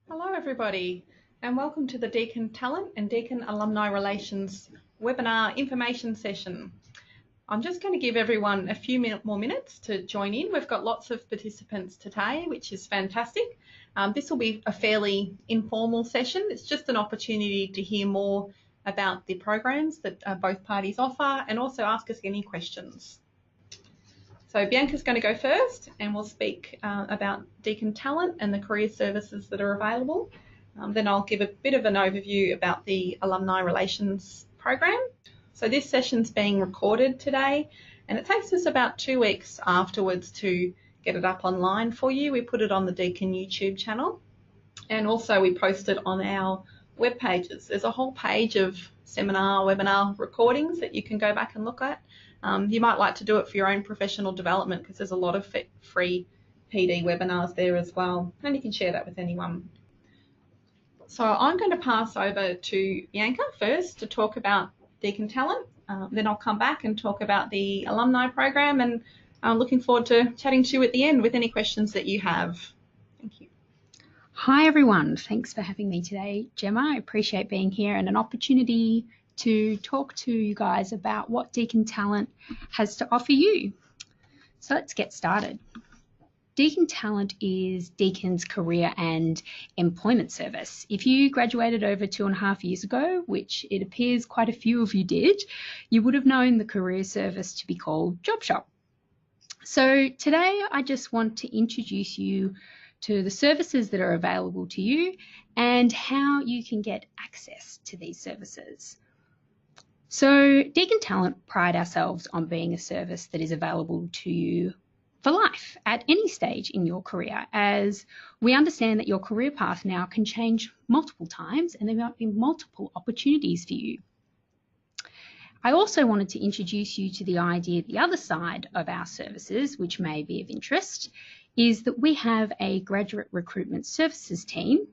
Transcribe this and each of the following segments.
Hello everybody and welcome to the Deakin Talent and Deakin Alumni Relations webinar information session. I'm just going to give everyone a few more minutes to join in. We've got lots of participants today, which is fantastic. This will be a fairly informal session. It's just an opportunity to hear more about the programs that both parties offer and also ask us any questions. So Bianca's going to go first and we'll speak about Deakin Talent and the career services that are available. Then I'll give a bit of an overview about the Alumni Relations program. So this session's being recorded today and it takes us about 2 weeks afterwards to get it up online for you. We put it on the Deakin YouTube channel and also we post it on our web pages. There's a whole page of seminar, webinar recordings that you can go back and look at. You might like to do it for your own professional development because there's a lot of free PD webinars there as well, and you can share that with anyone. So I'm going to pass over to Bianca first to talk about Deakin Talent. Then I'll come back and talk about the alumni program, and I'm looking forward to chatting to you at the end with any questions that you have. Thank you. Hi everyone, thanks for having me today, Gemma. I appreciate being here and an opportunity to talk to you guys about what Deakin Talent has to offer you. So let's get started. Deakin Talent is Deakin's career and employment service. If you graduated over 2.5 years ago, which it appears quite a few of you did, you would have known the career service to be called Job Shop. So today I just want to introduce you to the services that are available to you and how you can get access to these services. So Deakin Talent pride ourselves on being a service that is available to you for life at any stage in your career, as we understand that your career path now can change multiple times and there might be multiple opportunities for you. I also wanted to introduce you to the idea, the other side of our services, which may be of interest, is that we have a graduate recruitment services team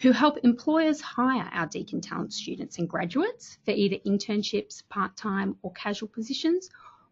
who help employers hire our Deakin Talent students and graduates for either internships, part-time or casual positions,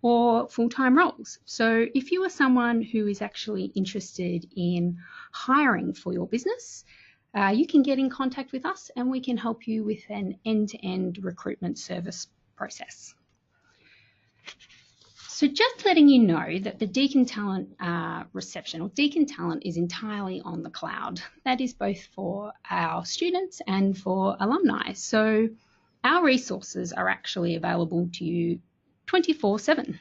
or full-time roles. So if you are someone who is actually interested in hiring for your business, you can get in contact with us and we can help you with an end-to-end recruitment service process. So just letting you know that the Deakin Talent reception or Deakin Talent is entirely on the cloud. That is both for our students and for alumni. So our resources are actually available to you 24/7.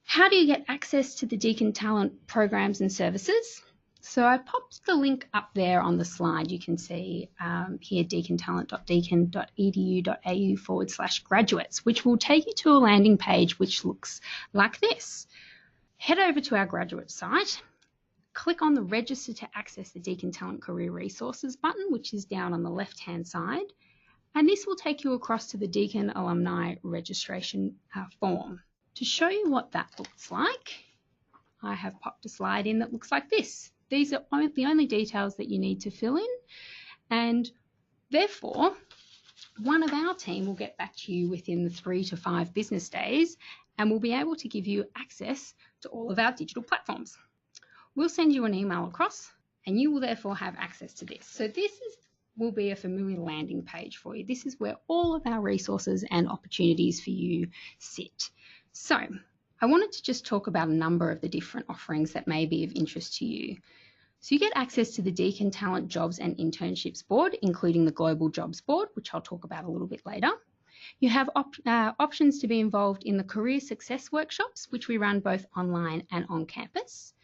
How do you get access to the Deakin Talent programs and services? So I popped the link up there on the slide. You can see here deakintalent.deakin.edu.au/graduates, which will take you to a landing page which looks like this. Head over to our graduate site, click on the register to access the Deakin Talent Career Resources button, which is down on the left-hand side. And this will take you across to the Deakin Alumni Registration form. To show you what that looks like, I have popped a slide in that looks like this. These are the only details that you need to fill in, and therefore one of our team will get back to you within the 3 to 5 business days and will be able to give you access to all of our digital platforms. We'll send you an email across and you will therefore have access to this. So this will be a familiar landing page for you. This is where all of our resources and opportunities for you sit. So I wanted to just talk about a number of the different offerings that may be of interest to you. So you get access to the Deakin Talent Jobs and Internships Board, including the Global Jobs Board, which I'll talk about a little bit later. You have options to be involved in the Career Success Workshops, which we run both online and on campus.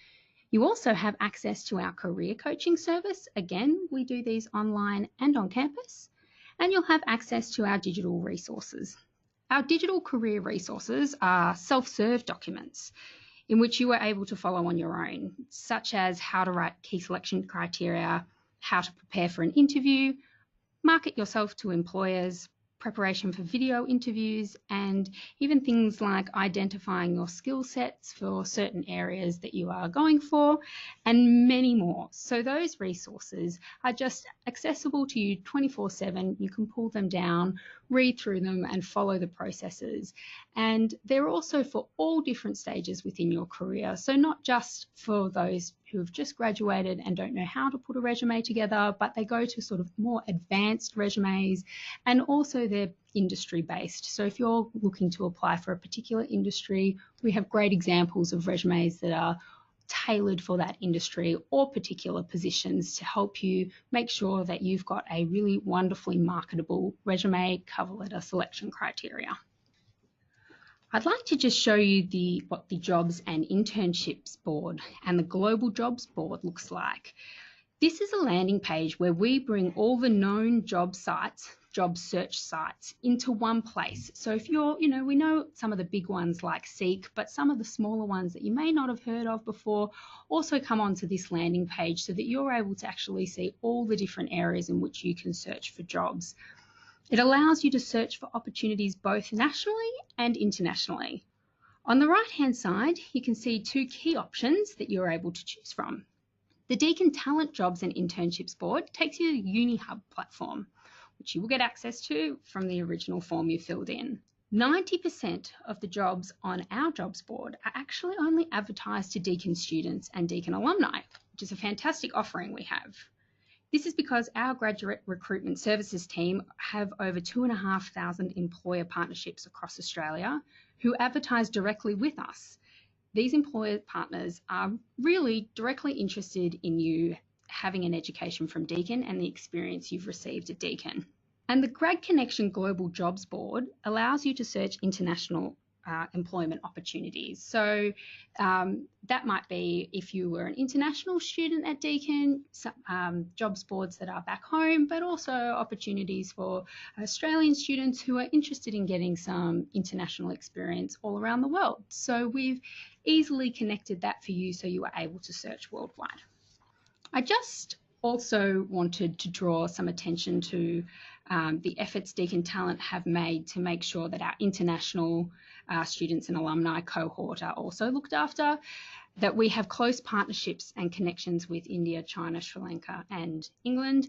You also have access to our career coaching service. Again, we do these online and on campus. And you'll have access to our digital resources. Our digital career resources are self-serve documents in which you are able to follow on your own, such as how to write key selection criteria, how to prepare for an interview, market yourself to employers, preparation for video interviews, and even things like identifying your skill sets for certain areas that you are going for, and many more. So those resources are just accessible to you 24/7. You can pull them down, read through them, and follow the processes. And they're also for all different stages within your career. So not just for those who have just graduated and don't know how to put a resume together, but they go to sort of more advanced resumes, and also they're industry based. So if you're looking to apply for a particular industry, we have great examples of resumes that are tailored for that industry or particular positions to help you make sure that you've got a really wonderfully marketable resume cover letter selection criteria. I'd like to just show you what the Jobs and Internships Board and the Global Jobs Board looks like. This is a landing page where we bring all the known job sites, job search sites, into one place. So if you're, we know some of the big ones like Seek, but some of the smaller ones that you may not have heard of before also come onto this landing page so that you're able to actually see all the different areas in which you can search for jobs. It allows you to search for opportunities both nationally and internationally. On the right-hand side, you can see two key options that you're able to choose from. The Deakin Talent Jobs and Internships Board takes you to the UniHub platform, which you will get access to from the original form you filled in. 90% of the jobs on our jobs board are actually only advertised to Deakin students and Deakin alumni, which is a fantastic offering we have. This is because our graduate recruitment services team have over 2,500 employer partnerships across Australia who advertise directly with us. These employer partners are really directly interested in you having an education from Deakin and the experience you've received at Deakin. And the Grad Connection Global Jobs Board allows you to search international employment opportunities. So that might be if you were an international student at Deakin, jobs boards that are back home, but also opportunities for Australian students who are interested in getting some international experience all around the world. So we've easily connected that for you so you are able to search worldwide. I just also wanted to draw some attention to the efforts Deakin Talent have made to make sure that our international students and alumni cohort are also looked after, that we have close partnerships and connections with India, China, Sri Lanka and England.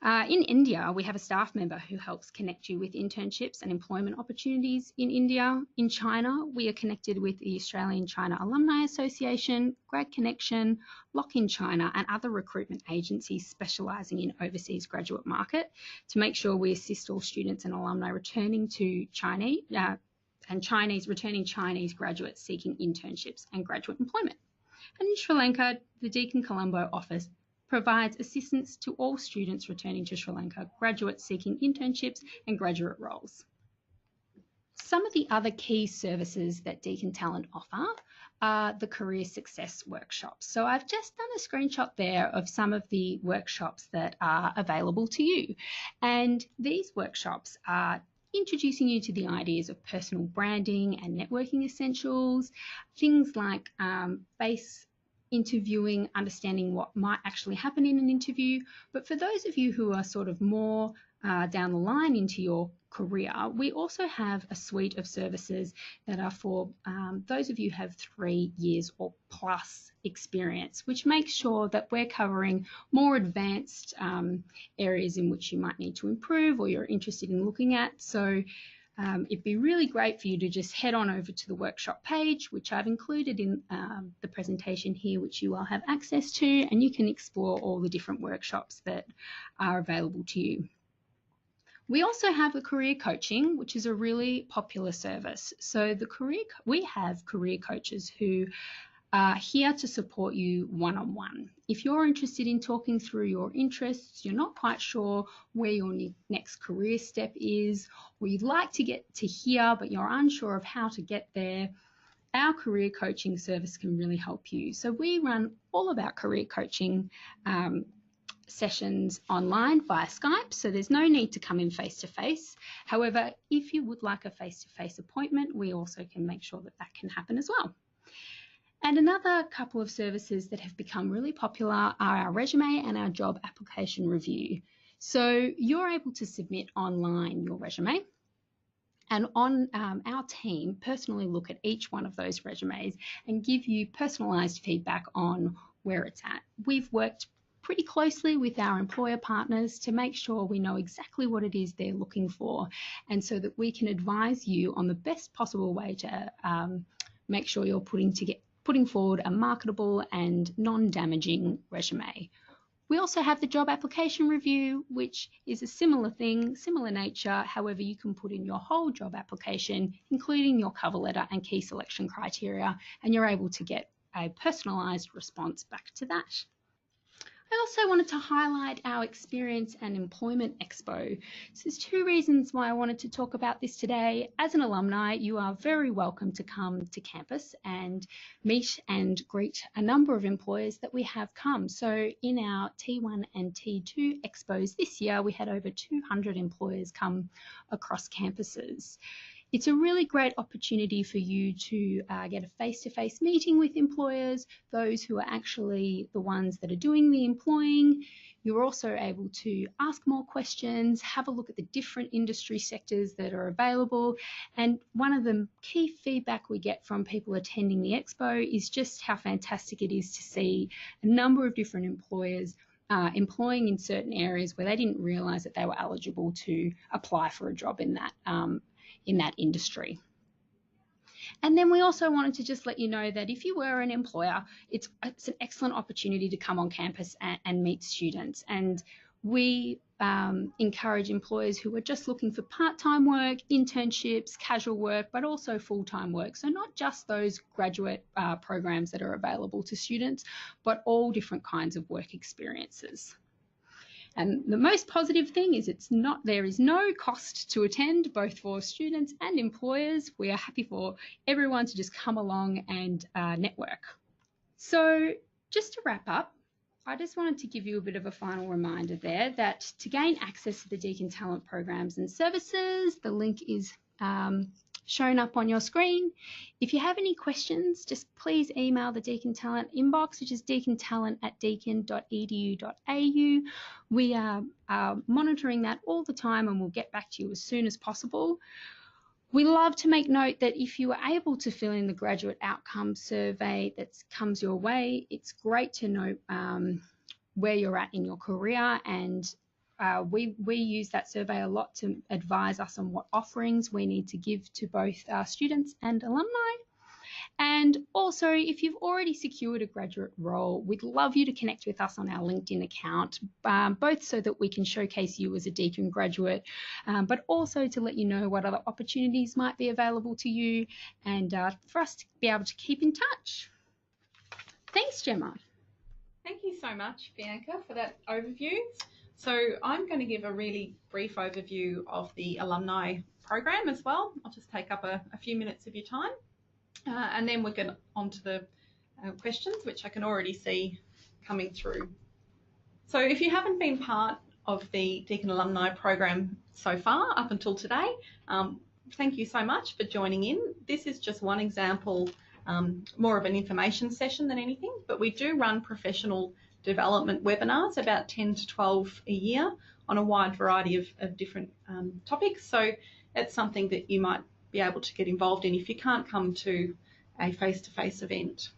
In India, we have a staff member who helps connect you with internships and employment opportunities in India. In China, we are connected with the Australian China Alumni Association, Grad Connection, Lock-in China, and other recruitment agencies specialising in overseas graduate market to make sure we assist all students and alumni returning to returning Chinese graduates seeking internships and graduate employment. And in Sri Lanka, the Deakin Colombo office provides assistance to all students returning to Sri Lanka, graduates seeking internships and graduate roles. Some of the other key services that Deakin Talent offer are the career success workshops. So I've just done a screenshot there of some of the workshops that are available to you. And these workshops are introducing you to the ideas of personal branding and networking essentials, things like base interviewing, understanding what might actually happen in an interview. But for those of you who are sort of more down the line into your career, we also have a suite of services that are for those of you who have 3 years or plus experience, which makes sure that we're covering more advanced areas in which you might need to improve or you're interested in looking at. So it'd be really great for you to just head on over to the workshop page, which I've included in the presentation here, which you all have access to, and you can explore all the different workshops that are available to you. We also have the career coaching, which is a really popular service. So we have career coaches who are here to support you one-on-one. If you're interested in talking through your interests, you're not quite sure where your next career step is, or you'd like to get to here, but you're unsure of how to get there, our career coaching service can really help you. So we run all of our career coaching sessions online via Skype, so there's no need to come in face-to-face. However, if you would like a face-to-face appointment, we also can make sure that that can happen as well. And another couple of services that have become really popular are our resume and our job application review. So you're able to submit online your resume, and our team personally look at each one of those resumes and give you personalised feedback on where it's at. We've worked pretty closely with our employer partners to make sure we know exactly what it is they're looking for, and so that we can advise you on the best possible way to make sure you're putting putting forward a marketable and non-damaging resume. We also have the job application review, which is a similar thing, similar nature. However, you can put in your whole job application, including your cover letter and key selection criteria, and you're able to get a personalised response back to that. I also wanted to highlight our Experience and Employment Expo. So there's two reasons why I wanted to talk about this today. As an alumni, you are very welcome to come to campus and meet and greet a number of employers that we have come. So in our T1 and T2 expos this year, we had over 200 employers come across campuses. It's a really great opportunity for you to get a face-to-face meeting with employers, those who are actually the ones that are doing the employing. You're also able to ask more questions, have a look at the different industry sectors that are available. And one of the key feedback we get from people attending the expo is just how fantastic it is to see a number of different employers employing in certain areas where they didn't realise that they were eligible to apply for a job in that industry. And then we also wanted to just let you know that if you were an employer, it's an excellent opportunity to come on campus and meet students. And we encourage employers who are just looking for part-time work, internships, casual work, but also full-time work. So not just those graduate programs that are available to students, but all different kinds of work experiences. And the most positive thing is there is no cost to attend, both for students and employers. We are happy for everyone to just come along and network. So just to wrap up, I just wanted to give you a bit of a final reminder there that to gain access to the Deakin Talent programs and services, the link is shown up on your screen. If you have any questions, just please email the Deakin Talent inbox, which is deakintalent@deakin.edu.au. We are monitoring that all the time and we'll get back to you as soon as possible. We love to make note that if you are able to fill in the graduate outcome survey that comes your way, it's great to know where you're at in your career, and we use that survey a lot to advise us on what offerings we need to give to both our students and alumni. And also, if you've already secured a graduate role, we'd love you to connect with us on our LinkedIn account, both so that we can showcase you as a Deakin graduate, but also to let you know what other opportunities might be available to you, and for us to be able to keep in touch. Thanks, Gemma. Thank you so much, Bianca, for that overview. So I'm going to give a really brief overview of the alumni program as well. I'll just take up a few minutes of your time. And then we'll get on to the questions, which I can already see coming through. So if you haven't been part of the Deakin Alumni program so far, up until today, thank you so much for joining in. This is just one example, more of an information session than anything, but we do run professional development webinars, about 10 to 12 a year, on a wide variety of different topics. So it's something that you might be able to get involved in if you can't come to a face-to-face event.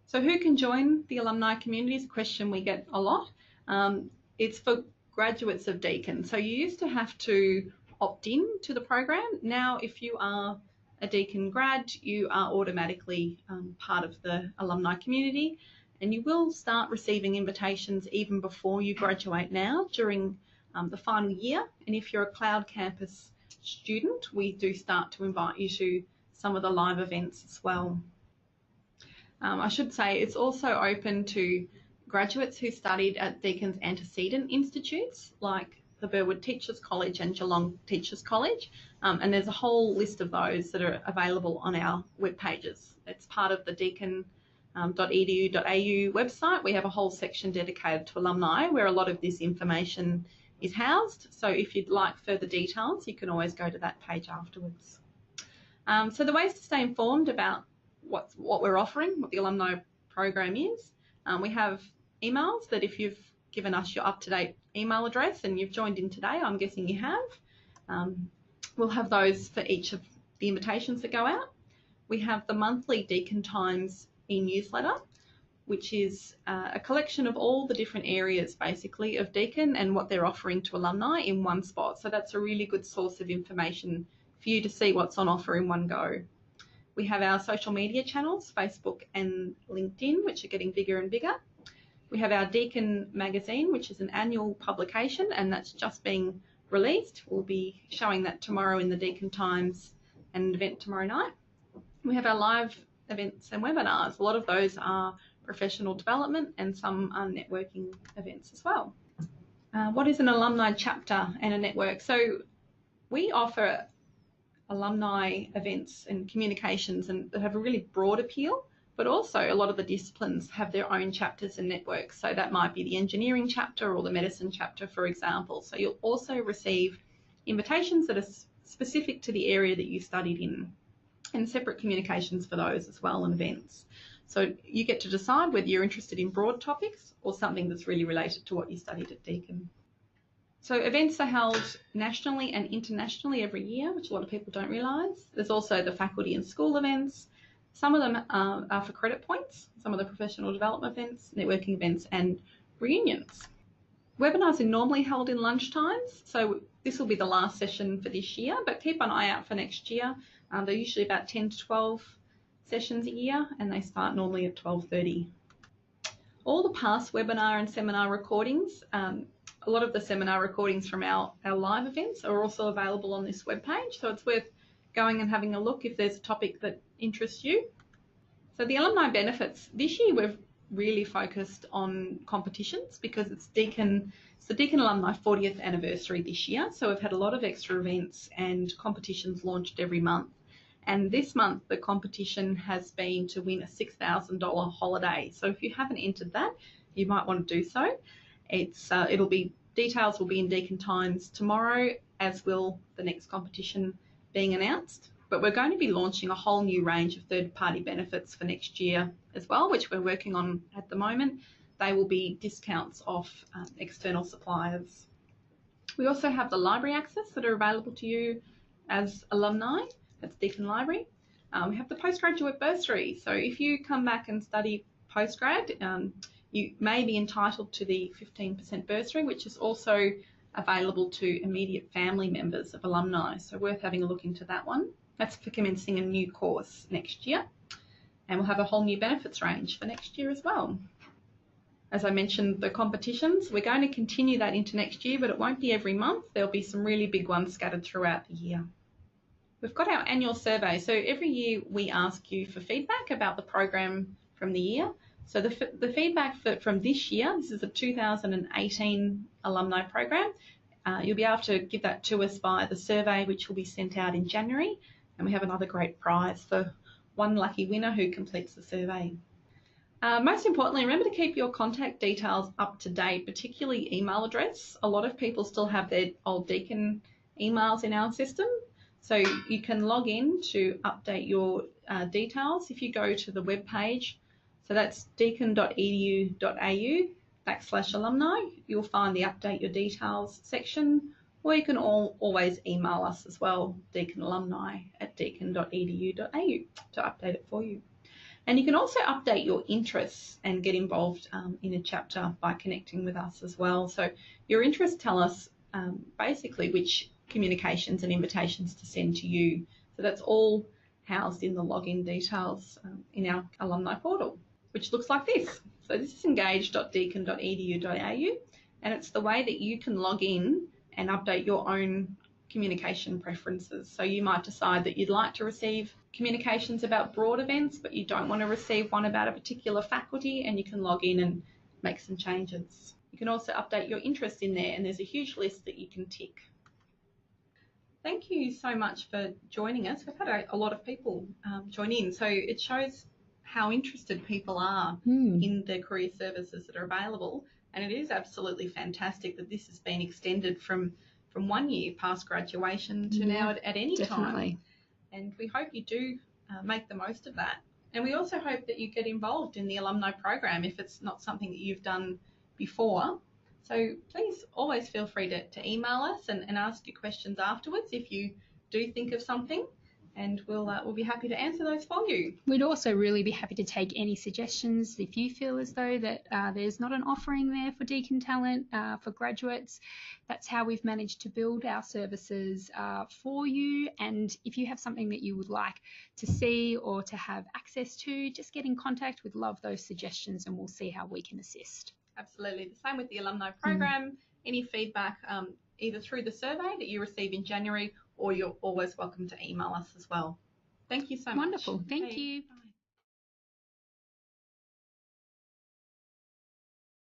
So who can join the alumni community is a question we get a lot. It's for graduates of Deakin. So you used to have to opt in to the program. Now, if you are a Deakin grad, you are automatically part of the alumni community, and you will start receiving invitations even before you graduate now during the final year. And if you're a Cloud Campus student, we do start to invite you to some of the live events as well. I should say it's also open to graduates who studied at Deakin's antecedent institutes like the Burwood Teachers College and Geelong Teachers College, and there's a whole list of those that are available on our web pages. It's part of the deakin.edu.au website. We have a whole section dedicated to alumni where a lot of this information is housed. So if you'd like further details, you can always go to that page afterwards. So the ways to stay informed about what we're offering, what the alumni program is, we have emails that if you've given us your up-to-date email address and you've joined in today, I'm guessing you have, we'll have those for each of the invitations that go out. We have the monthly Deakin Times e-newsletter, which is a collection of all the different areas basically of Deakin and what they're offering to alumni in one spot. So that's a really good source of information for you to see what's on offer in one go. We have our social media channels, Facebook and LinkedIn, which are getting bigger and bigger. We have our Deakin magazine, which is an annual publication, and that's just being released. We'll be showing that tomorrow in the Deakin Times and an event tomorrow night. We have our live events and webinars. A lot of those are professional development and some are networking events as well. What is an alumni chapter and a network? So we offer alumni events and communications and that have a really broad appeal, but also a lot of the disciplines have their own chapters and networks. So that might be the engineering chapter or the medicine chapter, for example. So you'll also receive invitations that are specific to the area that you studied in, and separate communications for those as well, and events. So you get to decide whether you're interested in broad topics or something that's really related to what you studied at Deakin. So events are held nationally and internationally every year, which a lot of people don't realise. There's also the faculty and school events. Some of them are for credit points, some of the professional development events, networking events and reunions. Webinars are normally held in lunchtimes, so this will be the last session for this year, but keep an eye out for next year. They're usually about 10 to 12 sessions a year, and they start normally at 12:30. All the past webinar and seminar recordings, a lot of the seminar recordings from our live events are also available on this webpage, so it's worth going and having a look if there's a topic that interests you. So the alumni benefits, this year we've really focused on competitions because it's the Deakin Alumni 40th anniversary this year, so we've had a lot of extra events and competitions launched every month. And this month the competition has been to win a $6,000 holiday. So if you haven't entered that, you might want to do so. Details will be in Deakin Times tomorrow, as will the next competition being announced. But we're going to be launching a whole new range of third-party benefits for next year as well, which we're working on at the moment. They will be discounts off external suppliers. We also have the library access that are available to you as alumni. That's Deakin Library. We have the postgraduate bursary. So if you come back and study postgrad, you may be entitled to the 15% bursary, which is also available to immediate family members of alumni. So worth having a look into that one. That's for commencing a new course next year. And we'll have a whole new benefits range for next year as well. As I mentioned, the competitions, we're going to continue that into next year, but it won't be every month. There'll be some really big ones scattered throughout the year. We've got our annual survey. So every year we ask you for feedback about the program from the year. So the feedback from this year, this is a 2018 alumni program. You'll be able to give that to us via the survey, which will be sent out in January. And we have another great prize for one lucky winner who completes the survey. Most importantly, remember to keep your contact details up to date, particularly email address. A lot of people still have their old Deakin emails in our system. So you can log in to update your details if you go to the web page. So that's deakin.edu.au/alumni. You'll find the update your details section, or you can always email us as well, deakinalumni@deakin.edu.au to update it for you. And you can also update your interests and get involved in a chapter by connecting with us as well. So your interests tell us basically which communications and invitations to send to you. So that's all housed in the login details in our alumni portal, which looks like this. So this is engage.deakin.edu.au, and it's the way that you can log in and update your own communication preferences. So you might decide that you'd like to receive communications about broad events, but you don't want to receive one about a particular faculty, and you can log in and make some changes. You can also update your interest in there, and there's a huge list that you can tick. Thank you so much for joining us. We've had a lot of people join in, so it shows how interested people are in the career services that are available, and it is absolutely fantastic that this has been extended from 1 year past graduation to now at any time. And we hope you do make the most of that. And we also hope that you get involved in the alumni program if it's not something that you've done before. So please always feel free to email us and ask your questions afterwards if you do think of something. and we'll be happy to answer those for you. We'd also really be happy to take any suggestions if you feel as though that there's not an offering there for Deakin Talent for graduates. That's how we've managed to build our services for you. And if you have something that you would like to see or to have access to, just get in contact. We'd love those suggestions, and we'll see how we can assist. Absolutely. The same with the alumni program. Any feedback, either through the survey that you receive in January, or you're always welcome to email us as well. Thank you so much. Wonderful. Thank you. Bye.